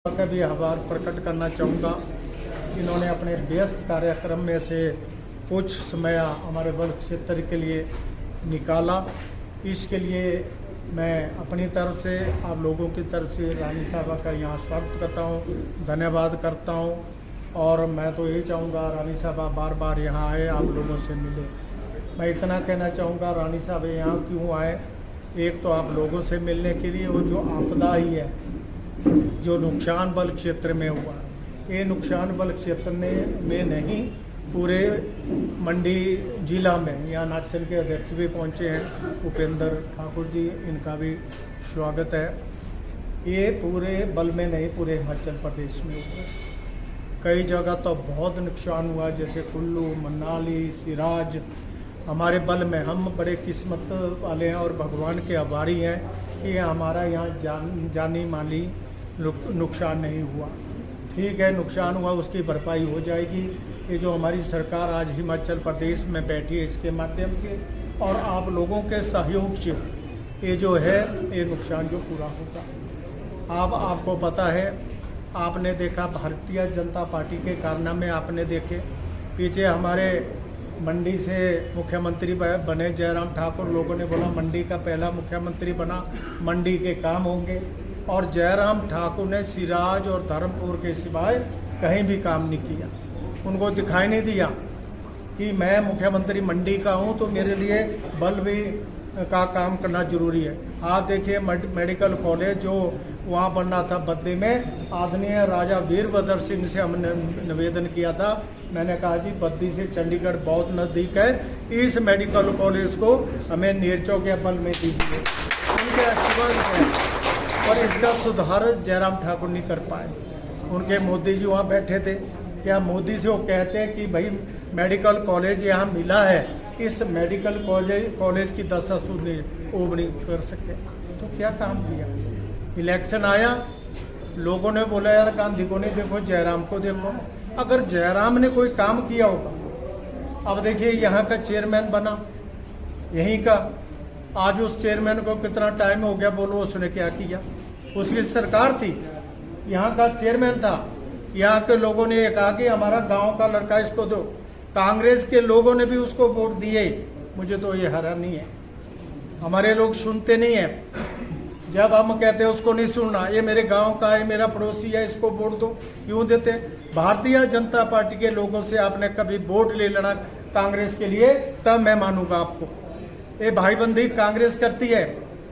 का भी आभार प्रकट करना चाहूँगा। इन्होंने अपने व्यस्त कार्यक्रम में से कुछ समय हमारे बल क्षेत्र के लिए निकाला। इसके लिए मैं अपनी तरफ से, आप लोगों की तरफ से रानी साहबा का यहाँ स्वागत करता हूँ, धन्यवाद करता हूँ। और मैं तो यही चाहूँगा रानी साहबा बार बार यहाँ आए, आप लोगों से मिले। मैं इतना कहना चाहूँगा, रानी साहब यहाँ क्यों आए? एक तो आप लोगों से मिलने के लिए, वो जो आपदा ही है, जो नुकसान बल क्षेत्र में हुआ, ये नुकसान बल क्षेत्र में नहीं, पूरे मंडी जिला में। यहाँ नाचन के अध्यक्ष भी पहुँचे हैं, उपेंद्र ठाकुर जी, इनका भी स्वागत है। ये पूरे बल में नहीं, पूरे हिमाचल प्रदेश में हुआ। कई जगह तो बहुत नुकसान हुआ, जैसे कुल्लू, मनाली, सिराज। हमारे बल में हम बड़े किस्मत वाले हैं और भगवान के आभारी हैं कि हमारा यहाँ जानी माली नुकसान नहीं हुआ। ठीक है, नुकसान हुआ, उसकी भरपाई हो जाएगी। ये जो हमारी सरकार आज हिमाचल प्रदेश में बैठी है, इसके माध्यम से और आप लोगों के सहयोग से ये जो है, ये नुकसान जो पूरा होगा। अब आपको पता है, आपने देखा भारतीय जनता पार्टी के कारनामे आपने देखे। पीछे हमारे मंडी से मुख्यमंत्री बने जयराम ठाकुर, लोगों ने बोला मंडी का पहला मुख्यमंत्री बना, मंडी के काम होंगे। और जयराम ठाकुर ने सिराज और धर्मपुर के सिवाय कहीं भी काम नहीं किया। उनको दिखाई नहीं दिया कि मैं मुख्यमंत्री मंडी का हूं, तो मेरे लिए बल भी का काम करना जरूरी है। आप देखिए, मेडिकल कॉलेज जो वहाँ बनना था बद्दी में, आदरणीय राजा वीरभद्र सिंह से हमने निवेदन किया था। मैंने कहा जी, बद्दी से चंडीगढ़ बहुत नज़दीक है, इस मेडिकल कॉलेज को हमें नेरचौक के बल में दीजिए। उनके आशीर्वाद और इसका सुधार जयराम ठाकुर नहीं कर पाए। उनके मोदी जी वहाँ बैठे थे, क्या मोदी से वो कहते हैं कि भाई मेडिकल कॉलेज यहाँ मिला है, इस मेडिकल कॉलेज की दशा सुधरे, वो नहीं कर सकते। तो क्या काम किया? इलेक्शन आया, लोगों ने बोला यार गांधी को नहीं देखो, जयराम को देखो। अगर जयराम ने कोई काम किया होगा, अब देखिए यहाँ का चेयरमैन बना यहीं का, आज उस चेयरमैन को कितना टाइम हो गया, बोलो उसने क्या किया? उसकी सरकार थी, यहाँ का चेयरमैन था। यहाँ के लोगों ने ये कहा कि हमारा गांव का लड़का इसको दो। कांग्रेस के लोगों ने भी उसको वोट दिए। मुझे तो ये हैरानी है, हमारे लोग सुनते नहीं है। जब हम कहते हैं उसको नहीं सुनना, ये मेरे गांव का है, मेरा पड़ोसी है, इसको वोट दो, क्यों देते? भारतीय जनता पार्टी के लोगों से आपने कभी वोट ले लेना कांग्रेस के लिए, तब मैं मानूंगा आपको। ये भाईबंदी कांग्रेस करती है,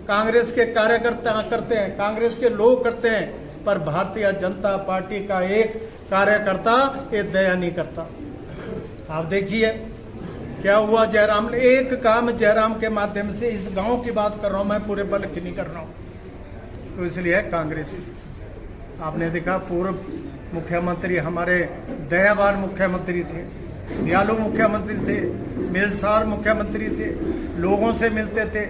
कांग्रेस के कार्यकर्ता करते हैं, कांग्रेस के लोग करते हैं, पर भारतीय जनता पार्टी का एक कार्यकर्ता ये दया नहीं करता। आप देखिए क्या हुआ। जयराम ने एक काम, जयराम के माध्यम से, इस गांव की बात कर रहा हूं मैं, पूरे बल की नहीं कर रहा हूं। तो इसलिए कांग्रेस, आपने देखा पूर्व मुख्यमंत्री हमारे दयावान मुख्यमंत्री थे, दयालु मुख्यमंत्री थे, मिलनसार मुख्यमंत्री थे, लोगों से मिलते थे,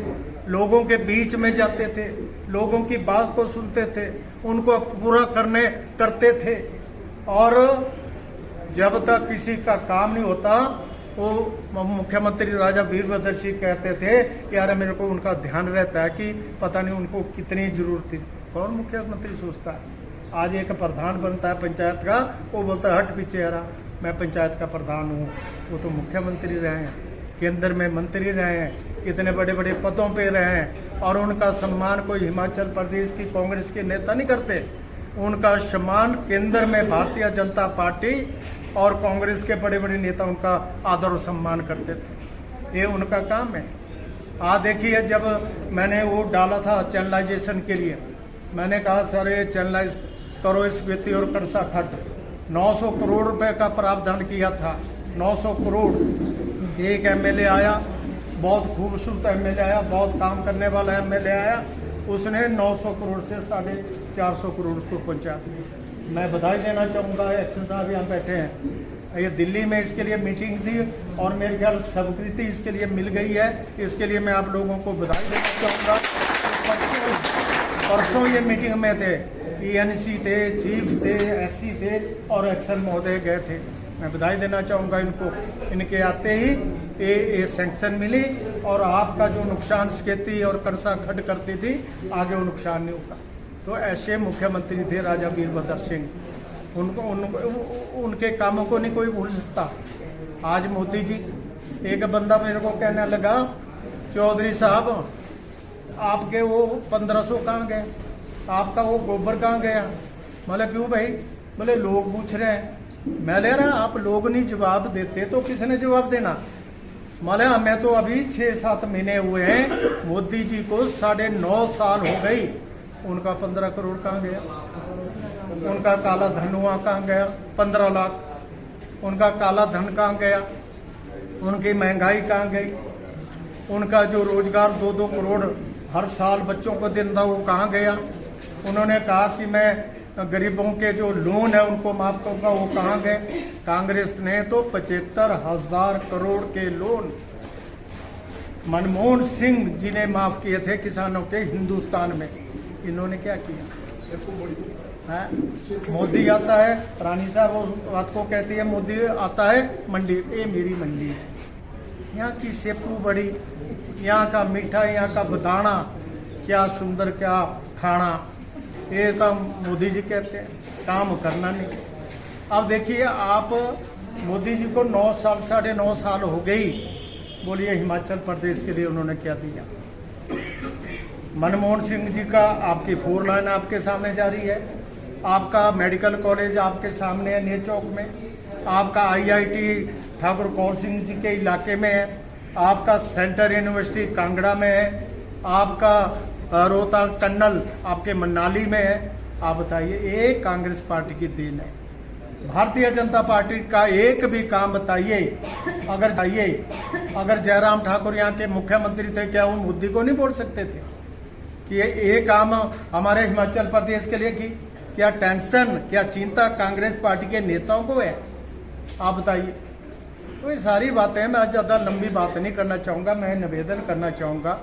लोगों के बीच में जाते थे, लोगों की बात को सुनते थे, उनको पूरा करते थे। और जब तक किसी का काम नहीं होता, वो मुख्यमंत्री राजा वीरभद्र सिंह कहते थे कि यार मेरे को उनका ध्यान रहता है कि पता नहीं उनको कितनी जरूरत थी। कौन मुख्यमंत्री सोचता है? आज एक प्रधान बनता है पंचायत का, वो बोलता है हट पीछे यारा, मैं पंचायत का प्रधान हूँ। वो तो मुख्यमंत्री रहे हैं, केंद्र में मंत्री रहे हैं, कितने बड़े बड़े पदों पे रहे हैं, और उनका सम्मान कोई हिमाचल प्रदेश की कांग्रेस के नेता नहीं करते। उनका सम्मान केंद्र में भारतीय जनता पार्टी और कांग्रेस के बड़े बड़े नेता उनका आदर और सम्मान करते थे। ये उनका काम है। आज देखिए, जब मैंने वो डाला था चैनलाइजेशन के लिए, मैंने कहा सर ये चैनलाइज करो इस व्यक्ति और करसा खट, 900 करोड़ रुपए का प्रावधान किया था। 900 करोड़। एक एमएलए आया, बहुत खूबसूरत एमएलए आया, बहुत काम करने वाला एमएलए आया, उसने 900 करोड़ से 450 करोड़ उसको पहुंचा दिया। मैं बधाई देना चाहूँगा, एक्शन साहब यहाँ बैठे हैं, ये दिल्ली में इसके लिए मीटिंग थी और मेरे ख्याल स्वीकृति इसके लिए मिल गई है। इसके लिए मैं आप लोगों को बधाई देना चाहूँगा। परसों ये मीटिंग में थे, ENC थे, चीफ थे, SC थे और एक्शन महोदय गए थे। मैं बधाई देना चाहूँगा इनको, इनके आते ही ये सैंक्शन मिली और आपका जो नुकसान खेती और करसा खड करती थी, आगे वो नुकसान नहीं होगा। तो ऐसे मुख्यमंत्री थे राजा वीरभद्र सिंह, उनके कामों को नहीं कोई भूल सकता। आज मोदी जी, एक बंदा मेरे को कहने लगा, चौधरी साहब आपके वो 1500 कहाँ गए, आपका वो गोबर कहाँ गया? मतलब क्यों भाई? बोले लोग पूछ रहे हैं। मैं ले रहा, आप लोग नहीं जवाब देते तो किसने जवाब देना? मतलब हमें तो अभी 6-7 महीने हुए हैं, मोदी जी को 9.5 साल हो गई, उनका 15 करोड़ कहाँ गया? उनका काला धन हुआ कहाँ गया? 15 लाख उनका काला धन कहाँ गया? उनकी महंगाई कहाँ गई? उनका जो रोजगार 2-2 करोड़ हर साल बच्चों को देना वो कहाँ गया? उन्होंने कहा कि मैं गरीबों के जो लोन है उनको माफ करूंगा, वो कहाँ गए? कांग्रेस ने तो 75,000 करोड़ के लोन मनमोहन सिंह जी ने माफ किए थे किसानों के हिंदुस्तान में। इन्होंने क्या किया? मोदी आता है, रानी साहब वो बात को कहती है, मोदी आता है मंडी, ये मेरी मंडी है, यहाँ की सेपू बड़ी, यहाँ का मीठा, यहाँ का बदाना, क्या सुंदर, क्या खाना, ये तो मोदी जी कहते हैं, काम करना नहीं। अब देखिए आप, मोदी जी को 9 साल 9.5 साल हो गई, बोलिए हिमाचल प्रदेश के लिए उन्होंने क्या दिया? मनमोहन सिंह जी का आपकी 4 लाइन आपके सामने जारी है, आपका मेडिकल कॉलेज आपके सामने है नेर चौक में, आपका IIT ठाकुर कौर सिंह जी के इलाके में है, आपका सेंट्रल यूनिवर्सिटी कांगड़ा में है, आपका रोहतांग टनल आपके मनाली में है। आप बताइए, एक कांग्रेस पार्टी की देन है? भारतीय जनता पार्टी का एक भी काम बताइए। अगर जयराम ठाकुर यहाँ के मुख्यमंत्री थे, क्या वो मोदी को नहीं बोल सकते थे कि ये काम हमारे हिमाचल प्रदेश के लिए की? क्या टेंशन, क्या चिंता कांग्रेस पार्टी के नेताओं को है? आप बताइए। तो ये सारी बातें, मैं आज ज़्यादा लंबी बात नहीं करना चाहूँगा, मैं निवेदन करना चाहूँगा।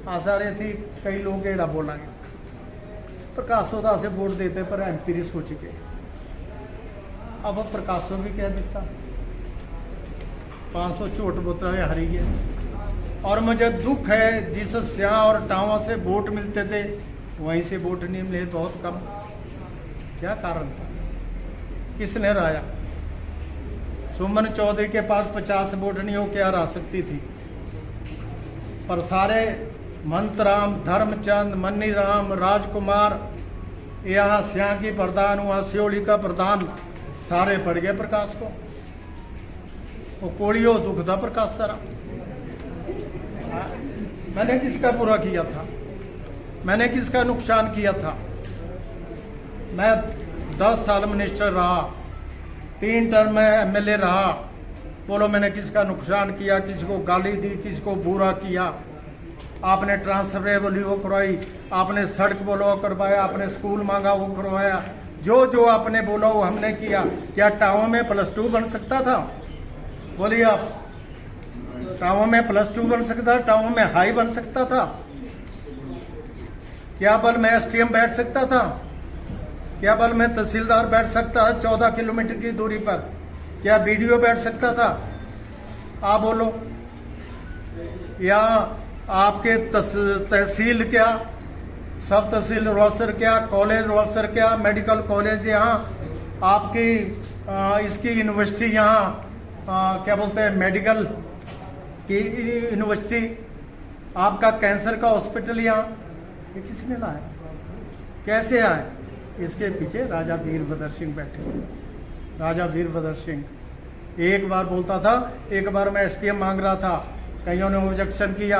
आशा रही थी कई लोग एड़ा बोलेंगे, प्रकाशो तो से वोट देते पर MP सोच के, अब प्रकाशो भी कह देता 500 चोट बोतल हरी है। और मुझे दुख है, जिस स्या और टावा से वोट मिलते थे वहीं से वोट नहीं मिले, बहुत कम। क्या कारण था? किसने राया? सुमन चौधरी के पास 50 वोट नहीं हो क्या हरा सकती थी, पर सारे मंतराम, धर्मचंद, मनीराम, राजकुमार, यहाँ स्या की प्रधान हुआ, सियोली का प्रधान, सारे पड़ गए प्रकाश को। वो कोड़ियों दुख था प्रकाश सारा। मैंने किसका बुरा किया था? मैंने किसका नुकसान किया था? मैं 10 साल मिनिस्टर रहा, 3 टर्म में MLA रहा, बोलो मैंने किसका नुकसान किया? किसी को गाली दी, किसी को बुरा किया? आपने ट्रांसफर बोली वो करवाई, आपने सड़क बोलो करवाया, आपने स्कूल मांगा वो करवाया, जो आपने बोला वो हमने किया। क्या टाउन में +2 बन सकता था? बोलिए आप, टाउन में +2 बन सकता था? टाउन में हाई बन सकता था? क्या बल में STM बैठ सकता था? क्या बल में तहसीलदार बैठ सकता है 14 किलोमीटर की दूरी पर? क्या BDO बैठ सकता था? आप बोलो। या आपके तहसील क्या, सब तहसील रोसर क्या, कॉलेज रोसर क्या, मेडिकल कॉलेज यहाँ, आपकी इसकी यूनिवर्सिटी यहाँ क्या बोलते हैं, मेडिकल की यूनिवर्सिटी, आपका कैंसर का हॉस्पिटल यहाँ, ये किसने लाया? कैसे आए? इसके पीछे राजा वीरभद्र सिंह बैठे थे। राजा वीरभद्र सिंह एक बार बोलता था, एक बार मैं STM मांग रहा था, कईयों ने ऑब्जेक्शन किया,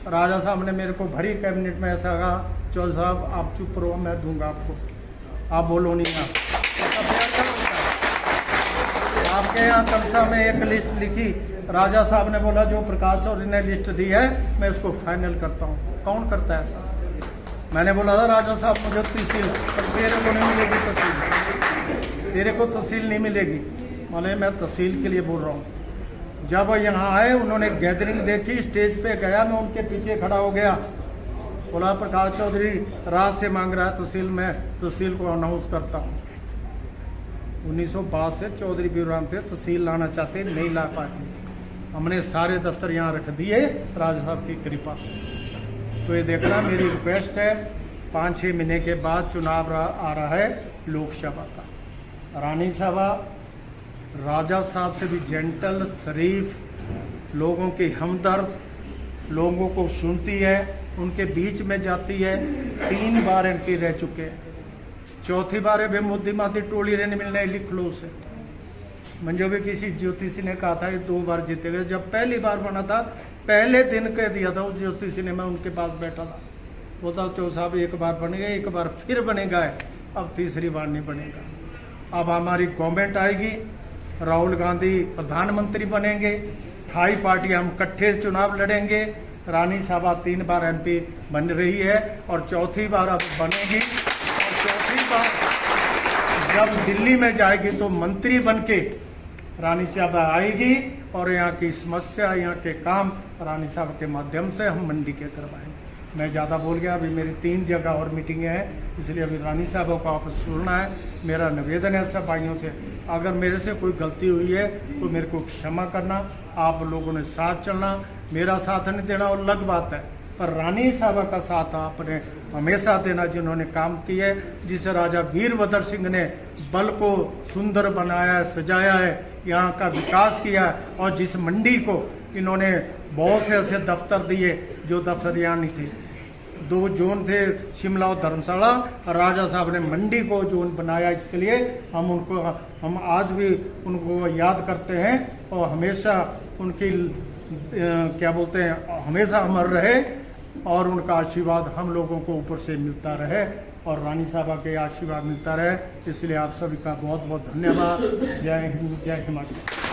राजा साहब ने मेरे को भरी कैबिनेट में ऐसा कहा, चौधरी साहब आप चुप रहो, मैं दूंगा आपको, आप बोलो नहीं। आपके यहाँ कलसा में एक लिस्ट लिखी, राजा साहब ने बोला जो प्रकाश चौधरी ने लिस्ट दी है मैं उसको फाइनल करता हूँ। कौन करता है ऐसा? मैंने बोला था राजा साहब मुझे तहसील, तेरे को नहीं मिलेगी तहसील, तेरे को तहसील नहीं मिलेगी। माने मैं तहसील के लिए बोल रहा हूँ। जब यहाँ आए, उन्होंने गैदरिंग देखी, स्टेज पे गया, मैं उनके पीछे खड़ा हो गया, बोला प्रकाश चौधरी रात से मांग रहा है तहसील में, तहसील को अनाउंस करता हूँ। 1962 से चौधरी वीरराम थे, तहसील लाना चाहते नहीं ला पाते, हमने सारे दफ्तर यहाँ रख दिए राजा साहब की कृपा से। तो ये देखना मेरी रिक्वेस्ट है, 5-6 महीने के बाद चुनाव आ रहा है लोकसभा का। रानी सभा राजा साहब से भी जेंटल, शरीफ, लोगों की हमदर्द, लोगों को सुनती है, उनके बीच में जाती है। 3 बार MP रह चुके हैं, 4थी बार भी मोदी माती टोली रहने मिलने लिख लो उसे। मुझे भी किसी ज्योतिषी ने कहा था ये 2 बार जीतेगा। जब पहली बार बना था पहले दिन कह दिया था उस ज्योतिषी ने, मैं उनके पास बैठा था, बोलता चौ साहब 1 बार बनेगा, 1 बार फिर बनेगा, अब 3री बार नहीं बनेगा। अब हमारी गवर्नमेंट आएगी, राहुल गांधी प्रधानमंत्री बनेंगे, थाई पार्टी हम इकट्ठे चुनाव लड़ेंगे। रानी सभा 3 बार MP बन रही है और 4थी बार अब बनेगी। और 4थी बार जब दिल्ली में जाएगी तो मंत्री बनके रानी सभा आएगी और यहाँ की समस्या, यहाँ के काम रानी सभा के माध्यम से हम मंडी के करवाएंगे। मैं ज़्यादा बोल गया, अभी मेरी 3 जगह और मीटिंगें हैं, इसलिए अभी रानी साहब को वापस सुनना है। मेरा निवेदन है सब भाइयों से, अगर मेरे से कोई गलती हुई है तो मेरे को क्षमा करना, आप लोगों ने साथ चलना। मेरा साथ नहीं देना वो अलग बात है, पर रानी साहब का साथ आपने हमेशा देना, जिन्होंने काम किया है। जिस राजा वीरभद्र सिंह ने बल को सुंदर बनाया है, सजाया है, यहाँ का विकास किया है, और जिस मंडी को इन्होंने बहुत से ऐसे दफ्तर दिए जो दफ्तर यहाँ नहीं थे। 2 जोन थे, शिमला और धर्मशाला, और राजा साहब ने मंडी को जोन बनाया। इसके लिए हम आज भी उनको याद करते हैं और हमेशा उनकी क्या बोलते हैं, हमेशा अमर रहे और उनका आशीर्वाद हम लोगों को ऊपर से मिलता रहे और रानी साहबा के आशीर्वाद मिलता रहे। इसलिए आप सभी का बहुत बहुत धन्यवाद। जय हिंद, जय हिमाचल।